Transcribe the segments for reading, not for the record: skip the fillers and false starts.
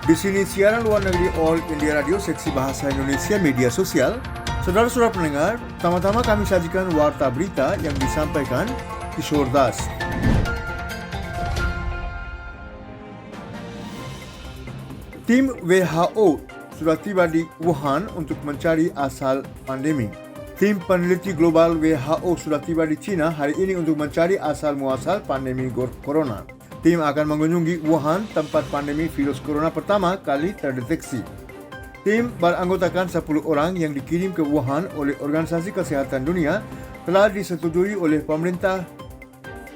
Di sini siaran luar negeri All India Radio Seksi Bahasa Indonesia Media Sosial. Saudara-saudara pendengar, pertama-tama kami sajikan warta berita yang disampaikan Kishore Das. Tim WHO sudah tiba di Wuhan untuk mencari asal pandemi. Tim peneliti global WHO sudah tiba di China hari ini untuk mencari asal-muasal pandemi corona. Tim akan mengunjungi Wuhan, tempat pandemi virus corona pertama kali terdeteksi. Tim beranggotakan 10 orang yang dikirim ke Wuhan oleh Organisasi Kesehatan Dunia telah disetujui oleh pemerintah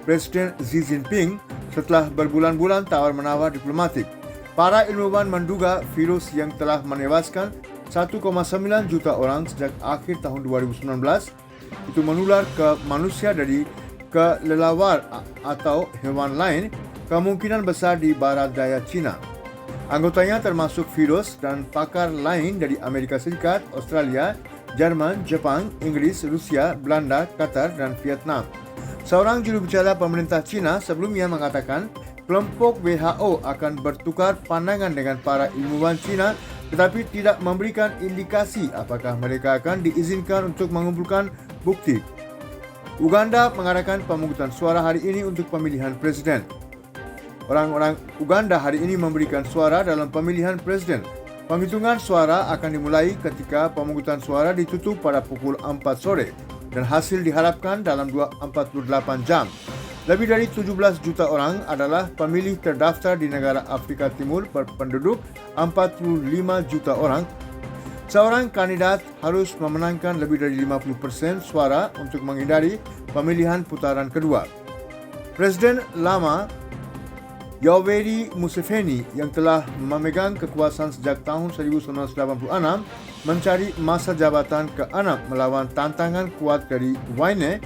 Presiden Xi Jinping setelah berbulan-bulan tawar-menawar diplomatik. Para ilmuwan menduga virus yang telah menewaskan 1,9 juta orang sejak akhir tahun 2019 itu menular ke manusia dari kelelawar atau hewan lain, kemungkinan besar di barat daya China. Anggotanya termasuk virus dan pakar lain dari Amerika Serikat, Australia, Jerman, Jepang, Inggris, Rusia, Belanda, Qatar, dan Vietnam. Seorang juru bicara pemerintah China sebelumnya mengatakan kelompok WHO akan bertukar pandangan dengan para ilmuwan China tetapi tidak memberikan indikasi apakah mereka akan diizinkan untuk mengumpulkan bukti. Uganda mengadakan pemungutan suara hari ini untuk pemilihan presiden. Orang-orang Uganda hari ini memberikan suara dalam pemilihan presiden. Penghitungan suara akan dimulai ketika pemungutan suara ditutup pada pukul 4 sore dan hasil diharapkan dalam 48 jam. Lebih dari 17 juta orang adalah pemilih terdaftar di negara Afrika Timur berpenduduk 45 juta orang. Seorang kandidat harus memenangkan lebih dari 50% suara untuk menghindari pemilihan putaran kedua. Presiden lama Yoweri Museveni yang telah memegang kekuasaan sejak tahun 1986 mencari masa jabatan ke-6 melawan tantangan kuat dari Wayne,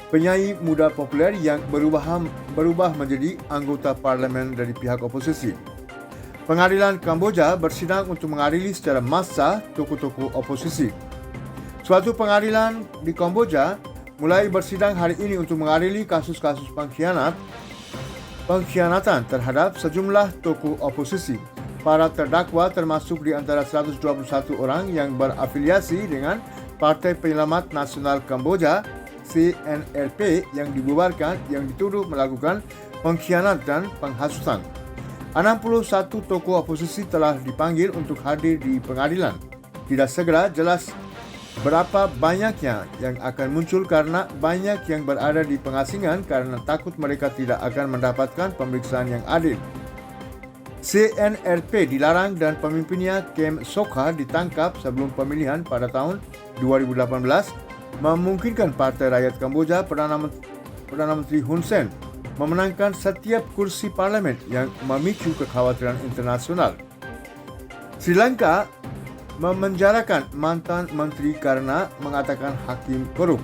penyanyi muda populer yang berubah menjadi anggota parlemen dari pihak oposisi. Pengadilan Kamboja bersidang untuk mengadili secara massal tokoh-tokoh oposisi. Suatu pengadilan di Kamboja mulai bersidang hari ini untuk mengadili kasus-kasus pengkhianatan terhadap sejumlah tokoh oposisi. Para terdakwa termasuk di antara 121 orang yang berafiliasi dengan Partai Penyelamat Nasional Kamboja CNRP yang dibubarkan yang dituduh melakukan pengkhianat dan penghasutan. 61 tokoh oposisi telah dipanggil untuk hadir di pengadilan. Tidak segera jelas berapa banyaknya yang akan muncul karena banyak yang berada di pengasingan karena takut mereka tidak akan mendapatkan pemeriksaan yang adil. CNRP dilarang dan pemimpinnya Kem Sokha ditangkap sebelum pemilihan pada tahun 2018, memungkinkan Partai Rakyat Kamboja Perdana Menteri Hun Sen memenangkan setiap kursi parlemen yang memicu kekhawatiran internasional. Sri Lanka memenjarakan mantan menteri karena mengatakan hakim korup.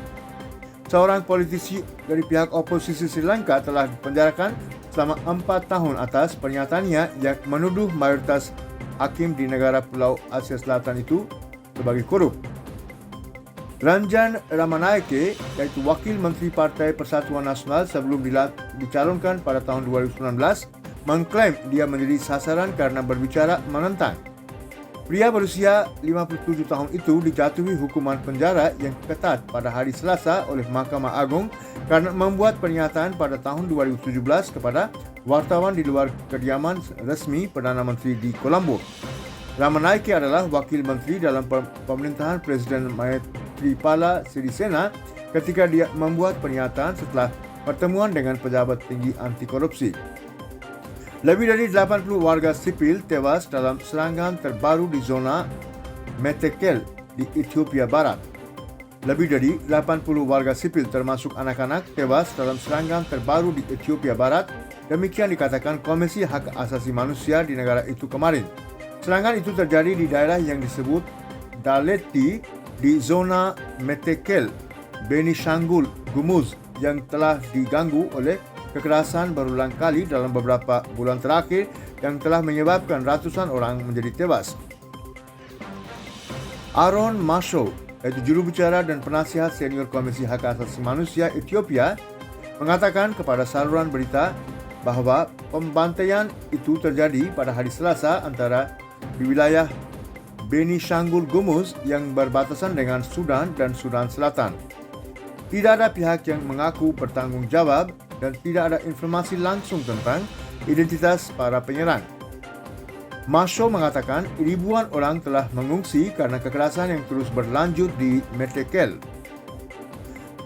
Seorang politisi dari pihak oposisi Sri Lanka telah dipenjarakan selama 4 tahun atas pernyataannya yang menuduh mayoritas hakim di negara Pulau Asia Selatan itu sebagai korup. Ranjan Ramanayake, yaitu Wakil Menteri Partai Persatuan Nasional sebelum dicalonkan pada tahun 2019, mengklaim dia menjadi sasaran karena berbicara menentang. Pria berusia 57 tahun itu dijatuhi hukuman penjara yang ketat pada hari Selasa oleh Mahkamah Agung karena membuat pernyataan pada tahun 2017 kepada wartawan di luar kediaman resmi Perdana Menteri di Colombo. Ramanayake adalah wakil menteri dalam pemerintahan Presiden Maithripala Sirisena ketika dia membuat pernyataan setelah pertemuan dengan pejabat tinggi anti korupsi. Lebih dari 80 warga sipil tewas dalam serangan terbaru di zona Metekel di Ethiopia Barat. Lebih dari 80 warga sipil termasuk anak-anak tewas dalam serangan terbaru di Ethiopia Barat, demikian dikatakan Komisi Hak Asasi Manusia di negara itu kemarin. Serangan itu terjadi di daerah yang disebut Daleti di zona Metekel, Benishangul Gumuz yang telah diganggu oleh kekerasan berulang kali dalam beberapa bulan terakhir yang telah menyebabkan ratusan orang menjadi tewas. Aaron Masho, yaitu juru bicara dan penasihat senior Komisi Hak Asasi Manusia Ethiopia, mengatakan kepada saluran berita bahawa pembantaian itu terjadi pada hari Selasa antara di wilayah Beni Shanggul Gumuz yang berbatasan dengan Sudan dan Sudan Selatan. Tidak ada pihak yang mengaku bertanggungjawab dan tidak ada informasi langsung tentang identitas para penyerang. Masho mengatakan ribuan orang telah mengungsi karena kekerasan yang terus berlanjut di Metekel.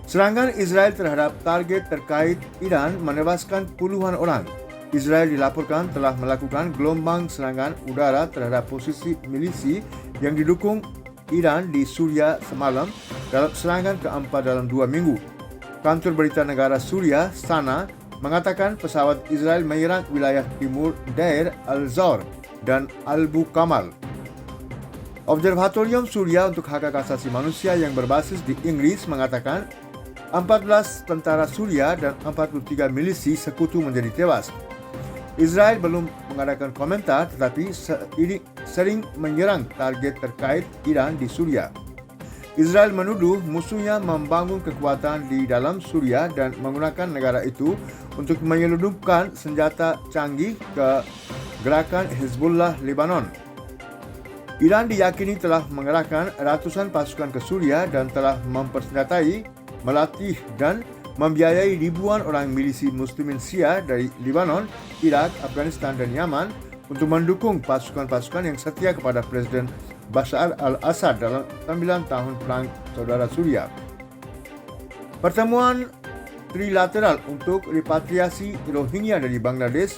Serangan Israel terhadap target terkait Iran menewaskan puluhan orang. Israel dilaporkan telah melakukan gelombang serangan udara terhadap posisi milisi yang didukung Iran di Suria semalam dalam serangan keempat dalam 2 minggu. Kantor berita negara Suria, SANA, mengatakan pesawat Israel menyerang wilayah timur Deir al-Zor dan Albu Kamal. Observatorium Suria untuk Hak Asasi Manusia yang berbasis di Inggris mengatakan 14 tentara Suria dan 43 milisi sekutu menjadi tewas. Israel belum mengadakan komentar tetapi sering menyerang target terkait Iran di Suria. Israel menuduh musuhnya membangun kekuatan di dalam Suria dan menggunakan negara itu untuk menyelundupkan senjata canggih ke gerakan Hezbollah Lebanon. Iran diyakini telah mengerahkan ratusan pasukan ke Suria dan telah mempersenjatai, melatih dan membiayai ribuan orang milisi muslimin Syiah dari Lebanon, Irak, Afghanistan dan Yaman untuk mendukung pasukan-pasukan yang setia kepada Presiden Bashar al-Assad dalam 9 tahun perang saudara Suria. Pertemuan trilateral untuk repatriasi Rohingya dari Bangladesh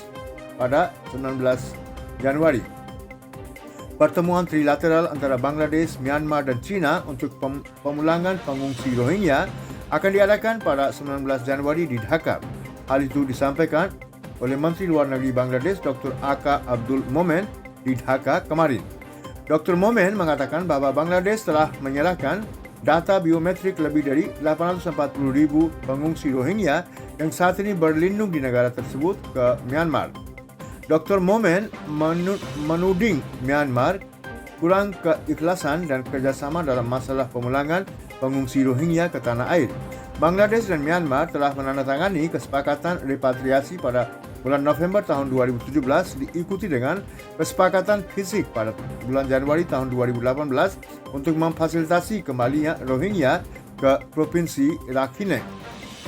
pada 19 Januari. Pertemuan trilateral antara Bangladesh, Myanmar dan China untuk pemulangan pengungsi Rohingya akan diadakan pada 19 Januari di Dhaka. Hal itu disampaikan oleh Menteri Luar Negeri Bangladesh Dr. Aka Abdul Momen di Dhaka kemarin. Dr. Momen mengatakan bahwa Bangladesh telah menyerahkan data biometrik lebih dari 840,000 pengungsi Rohingya yang saat ini berlindung di negara tersebut ke Myanmar. Dr. Momen menuding Myanmar kurang keikhlasan dan kerjasama dalam masalah pemulangan pengungsi Rohingya ke tanah air. Bangladesh dan Myanmar telah menandatangani kesepakatan repatriasi pada bulan November tahun 2017 diikuti dengan kesepakatan fisik pada bulan Januari tahun 2018 untuk memfasilitasi kembalinya Rohingya ke Provinsi Rakhine.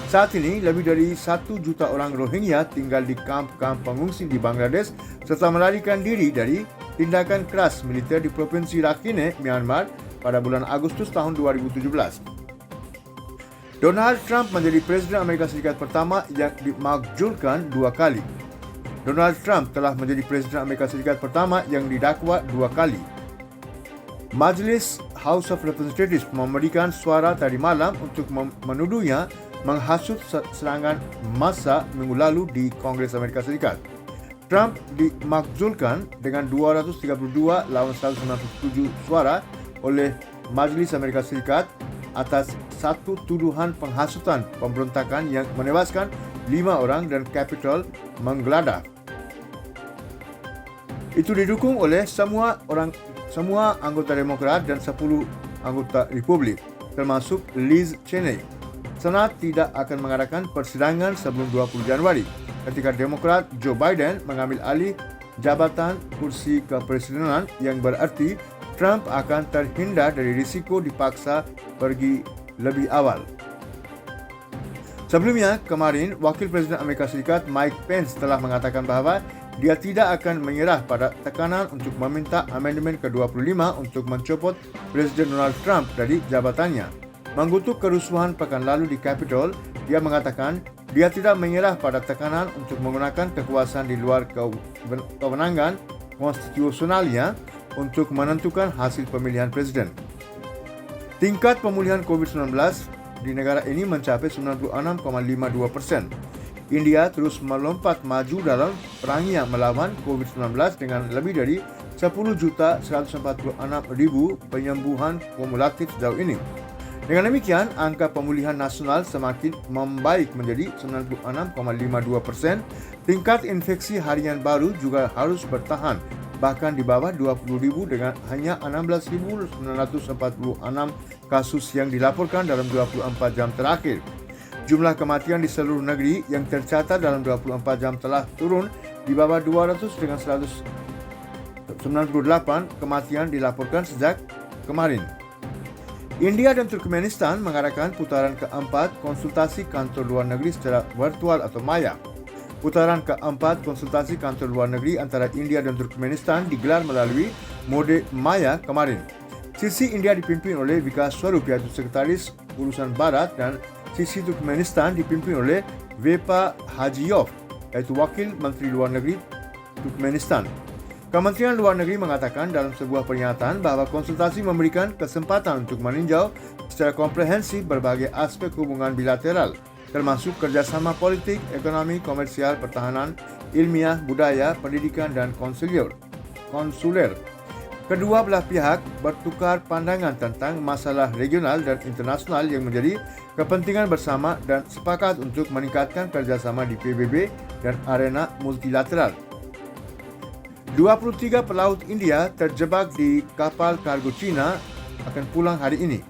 Saat ini, lebih dari 1 juta orang Rohingya tinggal di kamp-kamp pengungsi di Bangladesh serta melarikan diri dari tindakan keras militer di Provinsi Rakhine, Myanmar pada bulan Agustus tahun 2017. Donald Trump menjadi Presiden Amerika Serikat pertama yang dimakzulkan 2 kali. Donald Trump telah menjadi Presiden Amerika Serikat pertama yang didakwa 2 kali. Majelis House of Representatives memberikan suara tadi malam untuk menuduhnya menghasut serangan massa minggu lalu di Kongres Amerika Serikat. Trump dimakzulkan dengan 232 lawan 197 suara oleh Majelis Amerika Serikat atas satu tuduhan penghasutan pemberontakan yang menewaskan 5 orang dan Capitol menggeledah. Itu didukung oleh semua anggota Demokrat dan 10 anggota Republik, termasuk Liz Cheney. Senat tidak akan mengadakan persidangan sebelum 20 Januari, ketika Demokrat Joe Biden mengambil alih jabatan kursi kepresidenan, yang berarti Trump akan terhindar dari risiko dipaksa pergi lebih awal. Sebelumnya, kemarin, Wakil Presiden Amerika Serikat Mike Pence telah mengatakan bahwa dia tidak akan menyerah pada tekanan untuk meminta amandemen ke-25 untuk mencopot Presiden Donald Trump dari jabatannya. Mengutuk kerusuhan pekan lalu di Capitol, dia mengatakan dia tidak menyerah pada tekanan untuk menggunakan kekuasaan di luar kewenangan konstitusionalnya untuk menentukan hasil pemilihan presiden. Tingkat pemulihan COVID-19 di negara ini mencapai 96,52%. India terus melompat maju dalam perangnya melawan COVID-19 dengan lebih dari 10.146.000 penyembuhan kumulatif sejauh ini. Dengan demikian, angka pemulihan nasional semakin membaik menjadi 96,52%. Tingkat infeksi harian baru juga harus bertahan bahkan di bawah 20.000 dengan hanya 16.946 kasus yang dilaporkan dalam 24 jam terakhir. Jumlah kematian di seluruh negeri yang tercatat dalam 24 jam telah turun di bawah 200 dengan 198 kematian dilaporkan sejak kemarin. India dan Turkmenistan mengadakan putaran keempat konsultasi kantor luar negeri secara virtual atau maya. Putaran keempat konsultasi kantor luar negeri antara India dan Turkmenistan digelar melalui mode maya kemarin. Sisi India dipimpin oleh Vikas Swarup, yaitu Sekretaris Urusan Barat, dan sisi Turkmenistan dipimpin oleh Vepa Hajiyov, yaitu Wakil Menteri Luar Negeri Turkmenistan. Kementerian Luar Negeri mengatakan dalam sebuah pernyataan bahawa konsultasi memberikan kesempatan untuk meninjau secara komprehensif berbagai aspek hubungan bilateral, termasuk kerjasama politik, ekonomi, komersial, pertahanan, ilmiah, budaya, pendidikan, dan konsuler. Kedua belah pihak bertukar pandangan tentang masalah regional dan internasional yang menjadi kepentingan bersama dan sepakat untuk meningkatkan kerjasama di PBB dan arena multilateral. 23 pelaut India terjebak di kapal kargo Cina akan pulang hari ini.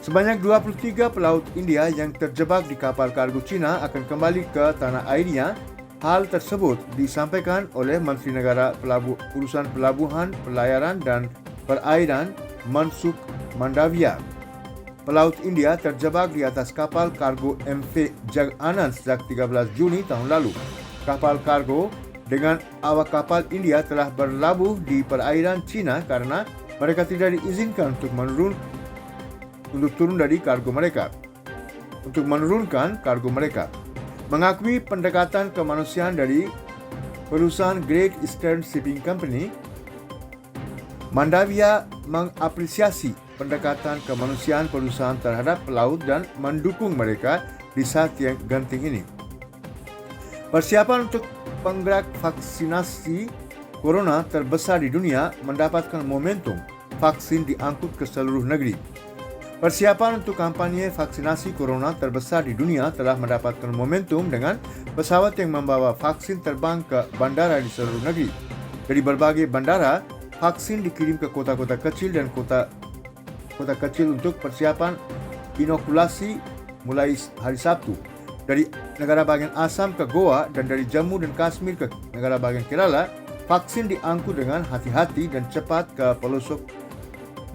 Sebanyak 23 pelaut India yang terjebak di kapal kargo Cina akan kembali ke tanah airnya. Hal tersebut disampaikan oleh Menteri Negara Urusan Pelabuhan, Pelayaran dan Perairan Mansukh Mandavia. Pelaut India terjebak di atas kapal kargo MV Jag Anand sejak 13 Juni tahun lalu. Kapal kargo dengan awak kapal India telah berlabuh di perairan Cina karena mereka tidak diizinkan untuk menurunkan kargo mereka. Mengakui pendekatan kemanusiaan dari perusahaan Great Eastern Shipping Company, Mandavia mengapresiasi pendekatan kemanusiaan perusahaan terhadap pelaut dan mendukung mereka di saat yang genting ini. Persiapan untuk penggerak vaksinasi corona terbesar di dunia mendapatkan momentum. Vaksin diangkut ke seluruh negeri. Persiapan untuk kampanye vaksinasi corona terbesar di dunia telah mendapatkan momentum dengan pesawat yang membawa vaksin terbang ke bandara di seluruh negeri. Dari berbagai bandara, vaksin dikirim ke kota-kota kecil dan kota kecil untuk persiapan inokulasi mulai hari Sabtu. Dari negara bagian Assam ke Goa dan dari Jammu dan Kashmir ke negara bagian Kerala, vaksin diangkut dengan hati-hati dan cepat ke pelosok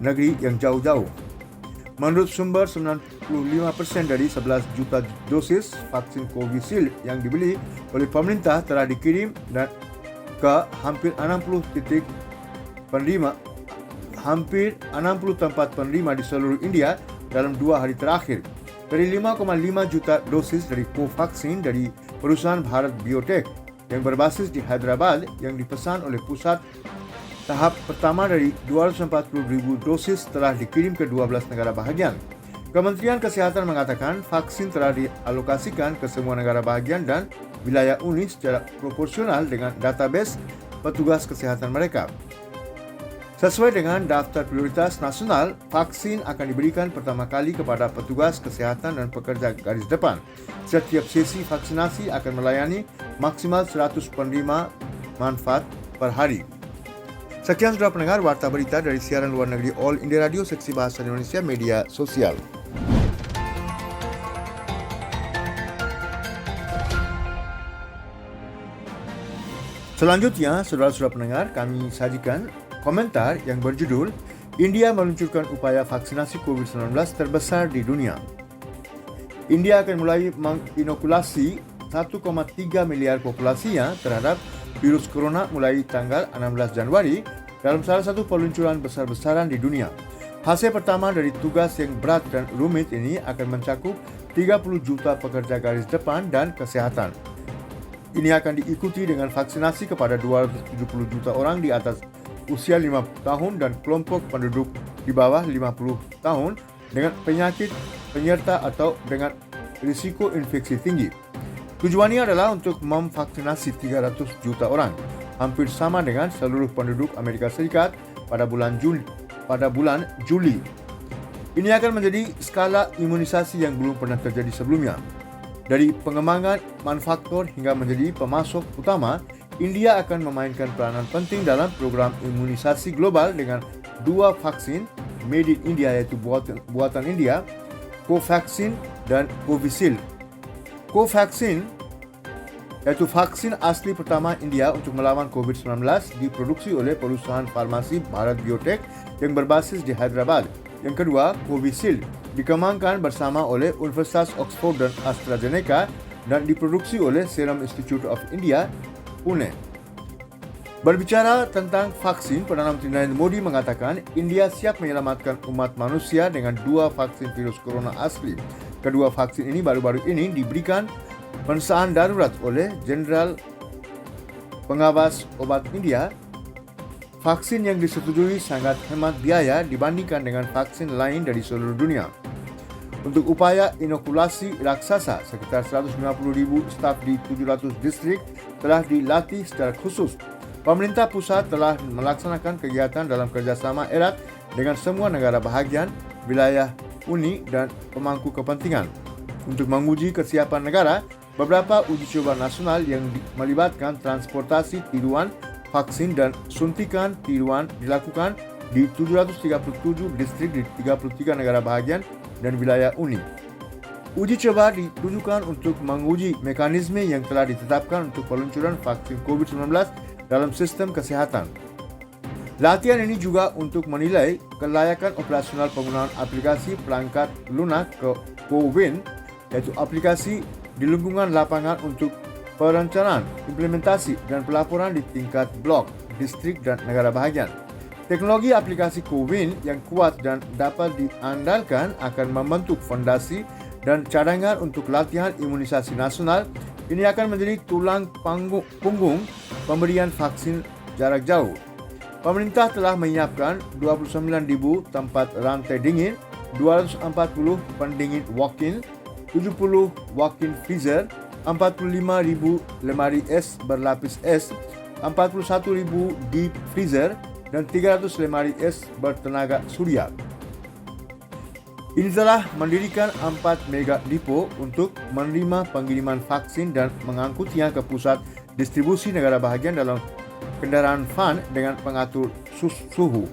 negeri yang jauh-jauh. Menurut sumber, 95% dari 11 juta dosis vaksin Covishield yang dibeli oleh pemerintah telah dikirim dan ke hampir 60 tempat penerima di seluruh India dalam 2 hari terakhir. Dari 5,5 juta dosis dari Covaxin dari perusahaan Bharat Biotech yang berbasis di Hyderabad yang dipesan oleh pusat, tahap pertama dari 240,000 dosis telah dikirim ke 12 negara bahagian. Kementerian Kesehatan mengatakan vaksin telah dialokasikan ke semua negara bahagian dan wilayah unik secara proporsional dengan database petugas kesehatan mereka. Sesuai dengan daftar prioritas nasional, vaksin akan diberikan pertama kali kepada petugas kesehatan dan pekerja garis depan. Setiap sesi vaksinasi akan melayani maksimal 100 penerima manfaat per hari. Sekian sudah pendengar warta berita dari siaran luar negeri All India Radio Seksi Bahasa Indonesia Media Sosial. Selanjutnya, saudara-saudara pendengar, kami sajikan komentar yang berjudul India meluncurkan upaya vaksinasi COVID-19 terbesar di dunia. India akan mulai menginokulasi 1,3 miliar populasinya terhadap virus corona mulai tanggal 16 Januari dalam salah satu peluncuran besar-besaran di dunia. Hasil pertama dari tugas yang berat dan rumit ini akan mencakup 30 juta pekerja garis depan dan kesehatan. Ini akan diikuti dengan vaksinasi kepada 270 juta orang di atas usia 5 tahun dan kelompok penduduk di bawah 50 tahun dengan penyakit penyerta atau dengan risiko infeksi tinggi. Tujuannya adalah untuk memvaksinasi 300 juta orang, hampir sama dengan seluruh penduduk Amerika Serikat pada bulan Juli. Ini akan menjadi skala imunisasi yang belum pernah terjadi sebelumnya. Dari pengembangan manufaktur hingga menjadi pemasok utama, India akan memainkan peranan penting dalam program imunisasi global dengan 2 vaksin made in India, yaitu buatan India, Covaxin dan Covishield. Covaxin iaitu vaksin asli pertama India untuk melawan COVID-19 diproduksi oleh perusahaan farmasi Bharat Biotech yang berbasis di Hyderabad. Yang kedua, Covishield dikembangkan bersama oleh Universitas Oxford dan AstraZeneca dan diproduksi oleh Serum Institute of India, Pune. Berbicara tentang vaksin, Perdana Menteri Narendra Modi mengatakan India siap menyelamatkan umat manusia dengan 2 vaksin virus corona asli. Kedua vaksin ini baru-baru ini diberikan pengesahan darurat oleh Jeneral Pengawas Obat India. Vaksin yang disetujui sangat hemat biaya dibandingkan dengan vaksin lain dari seluruh dunia. Untuk upaya inokulasi raksasa, sekitar 150,000 staf di 700 distrik telah dilatih secara khusus. Pemerintah pusat telah melaksanakan kegiatan dalam kerjasama erat dengan semua negara bahagian, wilayah uni dan pemangku kepentingan. Untuk menguji kesiapan negara, beberapa uji coba nasional yang melibatkan transportasi tiruan, vaksin dan suntikan tiruan dilakukan di 737 distrik di 33 negara bahagian dan wilayah uni. Uji coba ditujukan untuk menguji mekanisme yang telah ditetapkan untuk peluncuran vaksin COVID-19 dalam sistem kesihatan. Latihan ini juga untuk menilai kelayakan operasional penggunaan aplikasi perangkat lunak CoWIN, iaitu aplikasi di lingkungan lapangan untuk perencanaan, implementasi dan pelaporan di tingkat blok, distrik dan negara bahagian. Teknologi aplikasi CoWIN yang kuat dan dapat diandalkan akan membentuk fondasi dan cadangan untuk latihan imunisasi nasional. Ini akan menjadi tulang punggung pemberian vaksin jarak jauh. Pemerintah telah menyiapkan 29,000 tempat rantai dingin, 240 pendingin walk-in, 70 walk-in freezer, 45,000 lemari es berlapis es, 41,000 deep freezer dan 300 lemari es bertenaga surya. Ini telah mendirikan 4 mega depo untuk menerima pengiriman vaksin dan mengangkutnya ke pusat distribusi negara bahagian dalam kendaraan van dengan pengatur suhu.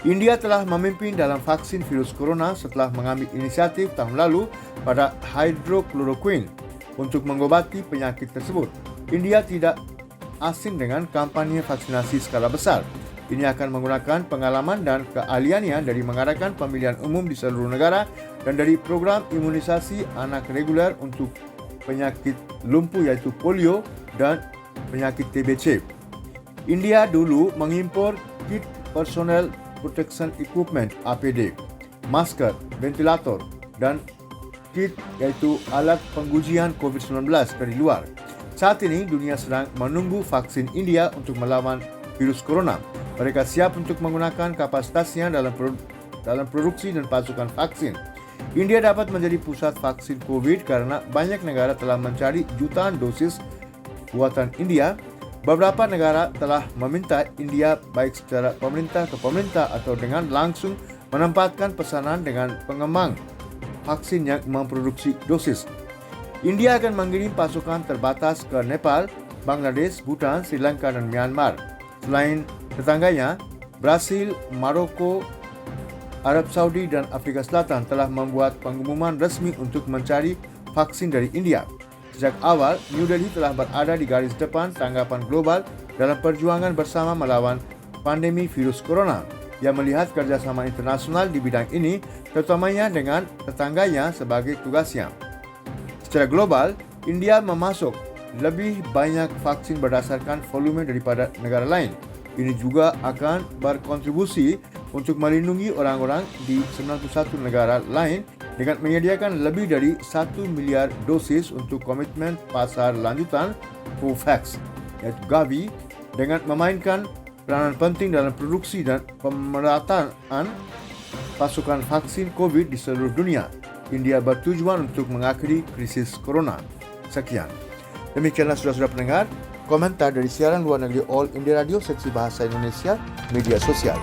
India telah memimpin dalam vaksin virus corona setelah mengambil inisiatif tahun lalu pada hydrochloroquine untuk mengobati penyakit tersebut. India tidak asing dengan kampanye vaksinasi skala besar. Ini akan menggunakan pengalaman dan keahliannya dari mengadakan pemilihan umum di seluruh negara dan dari program imunisasi anak reguler untuk penyakit lumpuh iaitu polio dan penyakit TBC. India dulu mengimpor kit personal protection equipment APD, masker, ventilator dan kit iaitu alat pengujian COVID-19 dari luar. Saat ini dunia sedang menunggu vaksin India untuk melawan virus corona. Mereka siap untuk menggunakan kapasitasnya dalam produksi dan pasukan vaksin. India dapat menjadi pusat vaksin COVID karena banyak negara telah mencari jutaan dosis buatan India. Beberapa negara telah meminta India baik secara pemerintah ke pemerintah atau dengan langsung menempatkan pesanan dengan pengembang vaksin yang memproduksi dosis. India akan mengirim pasukan terbatas ke Nepal, Bangladesh, Bhutan, Sri Lanka dan Myanmar. Selain tetangganya, Brasil, Maroko, Arab Saudi dan Afrika Selatan telah membuat pengumuman resmi untuk mencari vaksin dari India. Sejak awal, New Delhi telah berada di garis depan tanggapan global dalam perjuangan bersama melawan pandemi virus corona. Ia melihat kerjasama internasional di bidang ini, terutamanya dengan tetangganya sebagai tugasnya. Secara global, India memasok lebih banyak vaksin berdasarkan volume daripada negara lain. Ini juga akan berkontribusi untuk melindungi orang-orang di 91 negara lain dengan menyediakan lebih dari 1 miliar dosis untuk komitmen pasar lanjutan COVAX, yaitu Gavi, dengan memainkan peranan penting dalam produksi dan pemerataan pasukan vaksin COVID di seluruh dunia. India bertujuan untuk mengakhiri krisis corona. Sekian. Demikianlah saudara-saudara pendengar, komentar dari siaran luar negeri All India Radio seksi Bahasa Indonesia Media Sosial.